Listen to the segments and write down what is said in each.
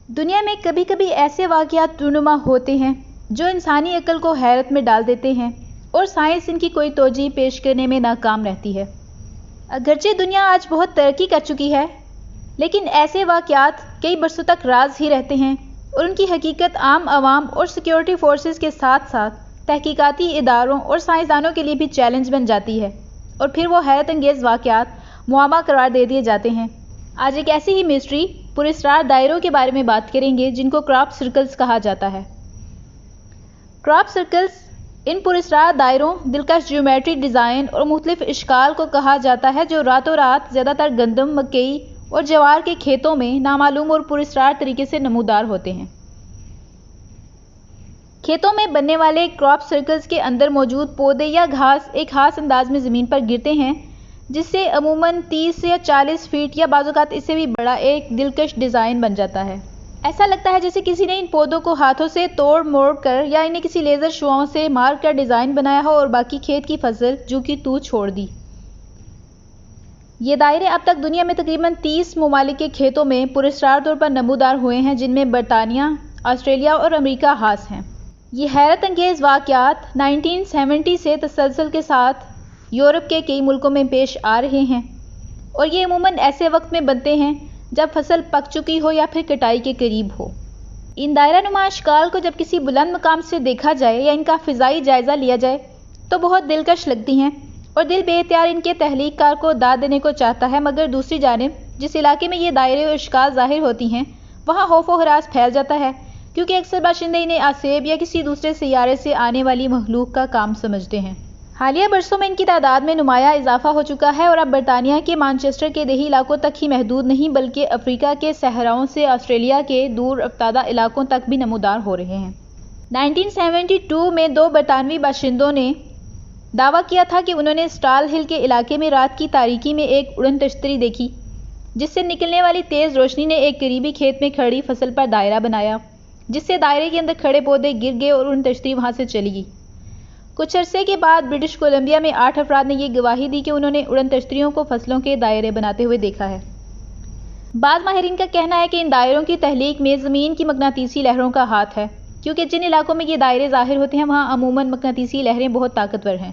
دنیا میں کبھی کبھی ایسے واقعات رونما ہوتے ہیں جو انسانی عقل کو حیرت میں ڈال دیتے ہیں اور سائنس ان کی کوئی توجہ پیش کرنے میں ناکام رہتی ہے۔ اگرچہ دنیا آج بہت ترقی کر چکی ہے، لیکن ایسے واقعات کئی برسوں تک راز ہی رہتے ہیں اور ان کی حقیقت عام عوام اور سیکیورٹی فورسز کے ساتھ ساتھ تحقیقاتی اداروں اور سائنسدانوں کے لیے بھی چیلنج بن جاتی ہے، اور پھر وہ حیرت انگیز واقعات معمہ قرار دے دیے جاتے ہیں۔ آج ایک ایسی ہی مسٹری پراسرار دائروں کے بارے میں بات کریں گے جن کو کراپ سرکلز کہا جاتا ہے۔ کراپ سرکلز ان پراسرار دائروں، دلکش جیومیٹرک ڈیزائن اور مختلف اشکال کو کہا جاتا ہے جو راتوں رات زیادہ تر گندم، مکئی اور جوار کے کھیتوں میں نامعلوم اور پراسرار طریقے سے نمودار ہوتے ہیں۔ کھیتوں میں بننے والے کراپ سرکلز کے اندر موجود پودے یا گھاس ایک خاص انداز میں زمین پر گرتے ہیں، جس سے عموماً 30 یا 40 فیٹ یا بعض اوقات اس سے بھی بڑا ایک دلکش ڈیزائن بن جاتا ہے۔ ایسا لگتا ہے جیسے کسی نے ان پودوں کو ہاتھوں سے توڑ موڑ کر یا انہیں کسی لیزر شعاعوں سے مار کر ڈیزائن بنایا ہو اور باقی کھیت کی فصل جو کہ تو چھوڑ دی۔ یہ دائرے اب تک دنیا میں تقریباً 30 ممالک کے کھیتوں میں پراسرار طور پر نمودار ہوئے ہیں، جن میں برطانیہ، آسٹریلیا اور امریکہ خاص ہیں۔ یہ حیرت انگیز واقعات 1970 سے تسلسل کے ساتھ یورپ کے کئی ملکوں میں پیش آ رہے ہیں، اور یہ عموماً ایسے وقت میں بنتے ہیں جب فصل پک چکی ہو یا پھر کٹائی کے قریب ہو۔ ان دائرہ نما اشکال کو جب کسی بلند مقام سے دیکھا جائے یا ان کا فضائی جائزہ لیا جائے تو بہت دلکش لگتی ہیں، اور دل بے اختیار ان کے تخلیق کار کو داد دینے کو چاہتا ہے، مگر دوسری جانب جس علاقے میں یہ دائرے اور اشکال ظاہر ہوتی ہیں وہاں خوف و ہراس پھیل جاتا ہے، کیونکہ اکثر باشندے انہیں آسیب یا کسی دوسرے سیارے سے آنے والی مخلوق کا کام سمجھتے ہیں۔ حالیہ برسوں میں ان کی تعداد میں نمایاں اضافہ ہو چکا ہے اور اب برطانیہ کے مانچسٹر کے دیہی علاقوں تک ہی محدود نہیں بلکہ افریقہ کے صحراؤں سے آسٹریلیا کے دور افتادہ علاقوں تک بھی نمودار ہو رہے ہیں۔ 1972 میں 2 برطانوی باشندوں نے دعویٰ کیا تھا کہ انہوں نے سٹال ہل کے علاقے میں رات کی تاریکی میں ایک اڑن تشتری دیکھی، جس سے نکلنے والی تیز روشنی نے ایک قریبی کھیت میں کھڑی فصل پر دائرہ بنایا، جس سے دائرے کے اندر کھڑے پودے گر گئے اور اڑن تشتری وہاں سے چلی گئی۔ کچھ عرصے کے بعد برٹش کولمبیا میں 8 افراد نے یہ گواہی دی کہ انہوں نے اڑن تشتریوں کو فصلوں کے دائرے بناتے ہوئے دیکھا ہے۔ بعض ماہرین کا کہنا ہے کہ ان دائروں کی تخلیق میں زمین کی مقناطیسی لہروں کا ہاتھ ہے، کیونکہ جن علاقوں میں یہ دائرے ظاہر ہوتے ہیں وہاں عموماً مقناطیسی لہریں بہت طاقتور ہیں۔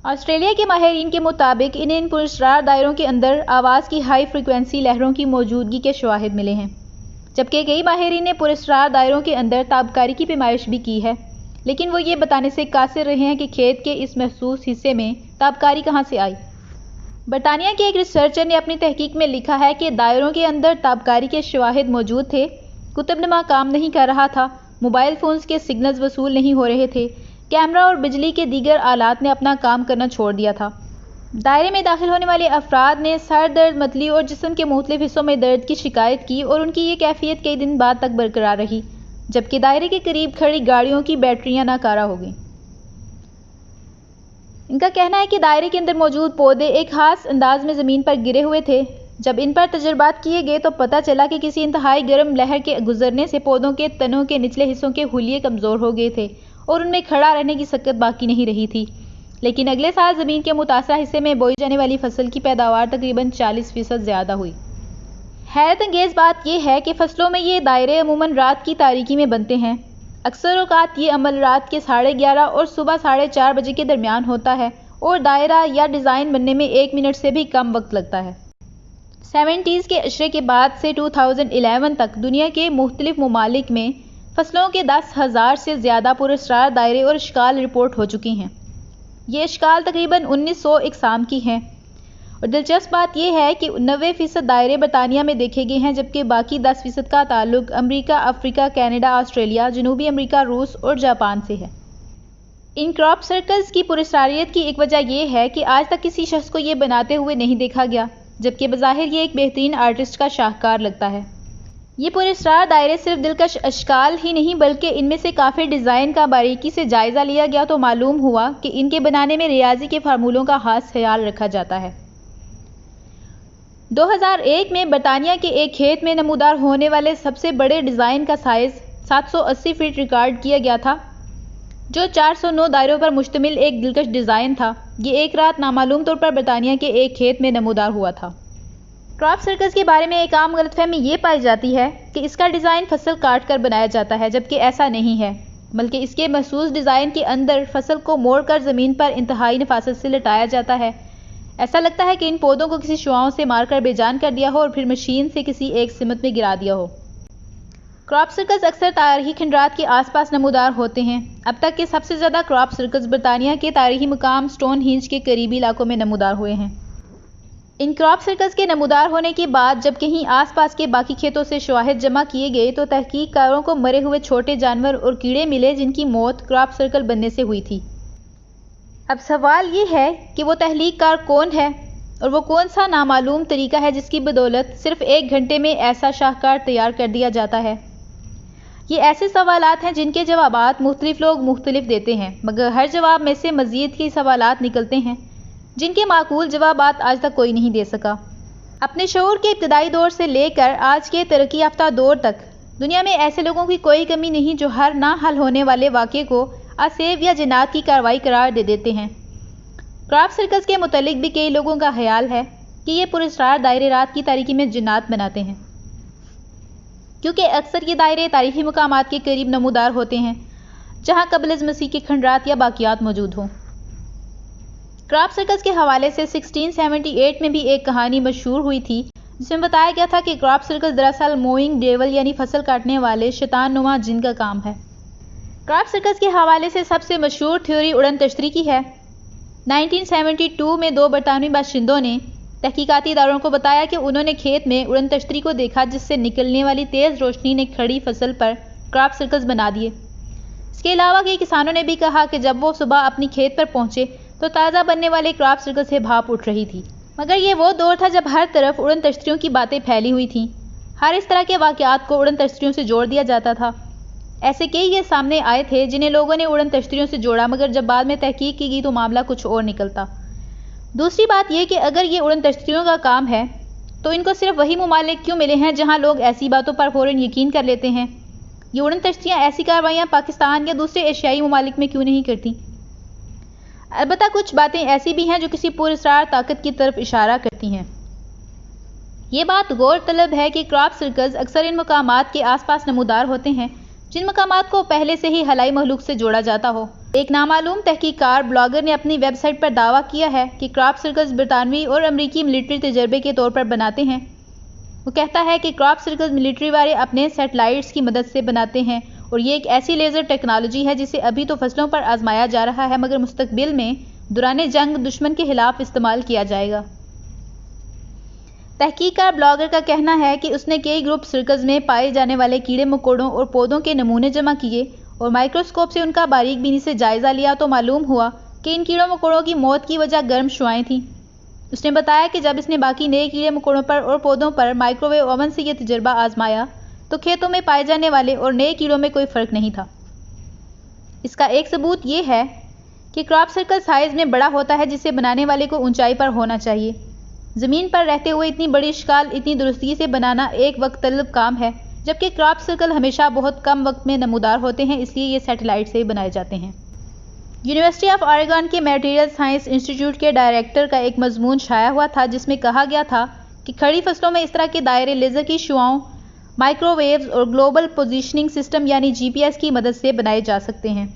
آسٹریلیا کے ماہرین کے مطابق انہیں ان پراسرار دائروں کے اندر آواز کی ہائی فریکوینسی لہروں کی موجودگی کے شواہد ملے ہیں، جبکہ کئی ماہرین نے پراسرار دائروں کے اندر تابکاری کی پیمائش بھی کی ہے، لیکن وہ یہ بتانے سے قاصر رہے ہیں کہ کھیت کے اس محسوس حصے میں تابکاری کہاں سے آئی۔ برطانیہ کے ایک ریسرچر نے اپنی تحقیق میں لکھا ہے کہ دائروں کے اندر تابکاری کے شواہد موجود تھے، قطب نما کام نہیں کر رہا تھا، موبائل فونز کے سگنلز وصول نہیں ہو رہے تھے، کیمرہ اور بجلی کے دیگر آلات نے اپنا کام کرنا چھوڑ دیا تھا۔ دائرے میں داخل ہونے والے افراد نے سر درد، متلی اور جسم کے مختلف حصوں میں درد کی شکایت کی اور ان کی یہ کیفیت کئی دن بعد تک برقرار رہی، جبکہ دائرے کے قریب کھڑی گاڑیوں کی بیٹریاں ناکارہ ہو گئیں۔ ان کا کہنا ہے کہ دائرے کے اندر موجود پودے ایک خاص انداز میں زمین پر گرے ہوئے تھے۔ جب ان پر تجربات کیے گئے تو پتہ چلا کہ کسی انتہائی گرم لہر کے گزرنے سے پودوں کے تنوں کے نچلے حصوں کے حلیے کمزور ہو گئے تھے اور ان میں کھڑا رہنے کی سکت باقی نہیں رہی تھی، لیکن اگلے سال زمین کے متاثرہ حصے میں بوئی جانے والی فصل کی پیداوار تقریباً 40% زیادہ ہوئی۔ حیرت انگیز بات یہ ہے کہ فصلوں میں یہ دائرے عموماً رات کی تاریکی میں بنتے ہیں۔ اکثر اوقات یہ عمل رات کے 11:30 اور صبح 4:30 بجے کے درمیان ہوتا ہے اور دائرہ یا ڈیزائن بننے میں 1 منٹ سے بھی کم وقت لگتا ہے۔ 70s کے عشرے کے بعد سے 2011 تک دنیا کے مختلف ممالک میں فصلوں کے 10,000 سے زیادہ پراسرار دائرے اور اشکال رپورٹ ہو چکی ہیں۔ یہ اشکال تقریباً 1900 اقسام کی ہیں، اور دلچسپ بات یہ ہے کہ 90% دائرے برطانیہ میں دیکھے گئے ہیں، جبکہ باقی 10% کا تعلق امریکہ، افریقہ، کینیڈا، آسٹریلیا، جنوبی امریکہ، روس اور جاپان سے ہے۔ ان کراپ سرکلز کی پراسراریت کی ایک وجہ یہ ہے کہ آج تک کسی شخص کو یہ بناتے ہوئے نہیں دیکھا گیا، جبکہ بظاہر یہ ایک بہترین آرٹسٹ کا شاہکار لگتا ہے۔ یہ پراسرار دائرے صرف دلکش اشکال ہی نہیں بلکہ ان میں سے کافی ڈیزائن کا باریکی سے جائزہ لیا گیا تو معلوم ہوا کہ ان کے بنانے میں ریاضی کے فارمولوں کا خاص خیال رکھا جاتا ہے۔ 2001 میں برطانیہ کے ایک کھیت میں نمودار ہونے والے سب سے بڑے ڈیزائن کا سائز 780 فٹ ریکارڈ کیا گیا تھا، جو 409 دائروں پر مشتمل ایک دلکش ڈیزائن تھا۔ یہ ایک رات نامعلوم طور پر برطانیہ کے ایک کھیت میں نمودار ہوا تھا۔ क्रॉप सर्कस के बारे में एक आम गलतफहमी ये पाई जाती है कि इसका डिज़ाइन फसल काट कर बनाया जाता है, जबकि ऐसा नहीं है, बल्कि इसके महसूस डिज़ाइन के अंदर फसल को मोड़कर ज़मीन पर इंतहाई नफासत से लटाया जाता है। ऐसा लगता है कि इन पौधों को किसी शुआओं से मारकर बेजान कर दिया हो और फिर मशीन से किसी एक सिमत में गिरा दिया हो। क्रॉप सर्कस अक्सर तारीखी खंडरात के आसपास नमूदार होते हैं। अब तक के सबसे ज़्यादा क्रॉप सर्कस बरतानिया के तारीखी मुकाम स्टोनहिंज के करीबी इलाकों में नमूदार हुए हैं। इन क्रॉप सर्कस के नमूदार होने के बाद जब कहीं आसपास के बाकी खेतों से शवाहिद जमा किए गए तो तहकीककारों को मरे हुए छोटे जानवर और कीड़े मिले जिनकी मौत क्रॉप सर्कल बनने से हुई थी। अब सवाल ये है कि वो तहलीककार कौन है और वो कौन सा नामालूम तरीका है जिसकी बदौलत सिर्फ 1 घंटे में ऐसा शाहकार तैयार कर दिया जाता है। ये ऐसे सवालात हैं जिनके जवाबात मुख्तलिफ लोग मुख्तलिफ देते हैं, मगर हर जवाब में से मज़ीद के सवालात निकलते हैं जिनके माकूल जवाबात आज तक कोई नहीं दे सका। अपने शऊर के इब्तदाई दौर से लेकर आज के तरक्की याफ्ता दौर तक दुनिया में ऐसे लोगों की कोई कमी नहीं जो हर ना हल होने वाले वाक़े को असेब या जिन्नात की कार्रवाई करार दे देते हैं। क्रॉप सर्कस के मुतालिक भी कई लोगों का ख्याल है कि ये पुरस्कार दायरे रात की तारीकी में जिन्नात बनाते हैं, क्योंकि अक्सर ये दायरे तारीखी मुकामात के करीब नमूदार होते हैं जहाँ क़ब्ल-अज़-मसीह के खंडरात या बाक़ियात मौजूद हों। क्रॉप सर्कस के हवाले से 1678 में भी एक कहानी मशहूर हुई थी जिसमें बताया गया था कि क्रॉप सर्कस दरअसल मोइंग डेवल यानी फसल काटने वाले शैतान नुमा जिन का काम है। क्रॉप सर्कस के हवाले से सबसे मशहूर थ्योरी उड़न तश्तरी की है। 1972 में 2 बरतानवी बाशिंदों ने तहकीकाती इदारों को बताया कि उन्होंने खेत में उड़न तश्तरी को देखा जिससे निकलने वाली तेज़ रोशनी ने खड़ी फसल पर क्रॉप सर्कस बना दिए। इसके अलावा कई किसानों ने भी कहा कि जब वो सुबह अपनी खेत पर पहुंचे तो ताज़ा बनने वाले क्रॉप सर्कस से भाप उठ रही थी। मगर ये वो दौर था जब हर तरफ उड़न तश्तरियों की बातें फैली हुई थीं। हर इस तरह के वाक़यात को उड़न तश्तरियों से जोड़ दिया जाता था। ऐसे कई ये सामने आए थे जिन्हें लोगों ने उड़न तश्तरियों से जोड़ा, मगर जब बाद में तहकीक की गई तो मामला कुछ और निकलता। दूसरी बात यह कि अगर ये उड़न तश्तरियों का काम है तो इनको सिर्फ वही ममालिक क्यों मिले हैं जहाँ लोग ऐसी बातों पर फ़ौरन यकीन कर लेते हैं। ये उड़न तश्तरियाँ ऐसी कार्रवाइयाँ पाकिस्तान या दूसरे एशियाई ममालिक में क्यों नहीं करती? अलबत्ता कुछ बातें ऐसी भी हैं जो किसी पुरअसरार ताकत की तरफ इशारा करती हैं। ये बात गौर तलब है कि क्रॉप सर्कस अक्सर इन मकामात के आसपास नमूदार होते हैं जिन मकामात को पहले से ही हलाई महलूक से जोड़ा जाता हो। एक नामालूम तहकीककार ब्लॉगर ने अपनी वेबसाइट पर दावा किया है कि क्रॉप सर्कस बरतानवी और अमरीकी मिलिट्री तजर्बे के तौर पर बनाते हैं। वो कहता है कि क्रॉप सर्कस मिलिट्री वाले अपने सैटेलाइट्स की मदद से बनाते हैं और ये एक ऐसी लेज़र टेक्नोलॉजी है जिसे अभी तो फसलों पर आजमाया जा रहा है, मगर मुस्तकबिल में दौरान जंग दुश्मन के खिलाफ इस्तेमाल किया जाएगा। तहकीककार ब्लॉगर का कहना है कि उसने कई ग्रुप सर्कस में पाए जाने वाले कीड़े मकोड़ों और पौधों के नमूने जमा किए और माइक्रोस्कोप से उनका बारीक बीनी से जायज़ा लिया तो मालूम हुआ कि इन कीड़ों मकोड़ों की मौत की वजह गर्म शुआएं थीं। उसने बताया कि जब इसने बाकी नए कीड़े मकोड़ों पर और पौधों पर माइक्रोवेव ओवन से यह तजर्बा आजमाया तो खेतों में पाए जाने वाले और नए कीड़ों में कोई फ़र्क नहीं था। इसका एक सबूत ये है कि क्रॉप सर्कल साइज़ में बड़ा होता है जिसे बनाने वाले को ऊंचाई पर होना चाहिए। ज़मीन पर रहते हुए इतनी बड़ी शिकाल इतनी दुरुस्ती से बनाना एक वक्त तलब काम है, जबकि क्रॉप सर्कल हमेशा बहुत कम वक्त में नमूदार होते हैं, इसलिए ये सैटेलाइट से ही बनाए जाते हैं। यूनिवर्सिटी ऑफ ऑरेगन के मटेरियल साइंस इंस्टीट्यूट के डायरेक्टर का एक मजमून छाया हुआ था जिसमें कहा गया था कि खड़ी फसलों में इस तरह के दायरे लेज़र की शुआओं, माइक्रोवेव्स और ग्लोबल पोजीशनिंग सिस्टम यानी GPS की मदद से बनाए जा सकते हैं।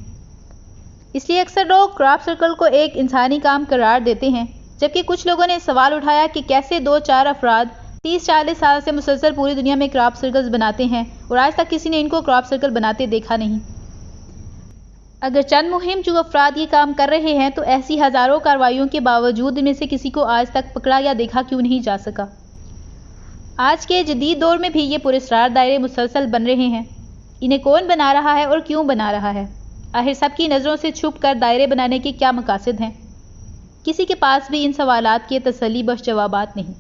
इसलिए अक्सर लोग क्रॉप सर्कल को एक इंसानी काम करार देते हैं, जबकि कुछ लोगों ने सवाल उठाया कि कैसे 2-4 अफराद 30-40 साल से मुसलसल पूरी दुनिया में क्रॉप सर्कल्स बनाते हैं और आज तक किसी ने इनको क्रॉप सर्कल बनाते देखा नहीं। अगर चंद मुहिम जो अफराद ये काम कर रहे हैं तो ऐसी हज़ारों कार्रवाइयों के बावजूद इनमें से किसी को आज तक पकड़ा या देखा क्यों नहीं जा सका। आज के जदीद दौर में भी ये पुरस्कार दायरे मुसलसल बन रहे हैं। इन्हें कौन बना रहा है और क्यों बना रहा है? आखिर सबकी नज़रों से छुप कर दायरे बनाने के क्या मकासद हैं? किसी के पास भी इन सवालात के तसल्ली बख्श जवाबात नहीं।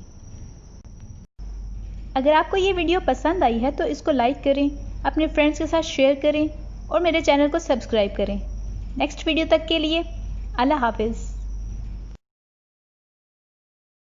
अगर आपको ये वीडियो पसंद आई है तो इसको लाइक करें, अपने फ्रेंड्स के साथ शेयर करें और मेरे चैनल को सब्सक्राइब करें। नेक्स्ट वीडियो तक के लिए अल्लाह हाफिज़।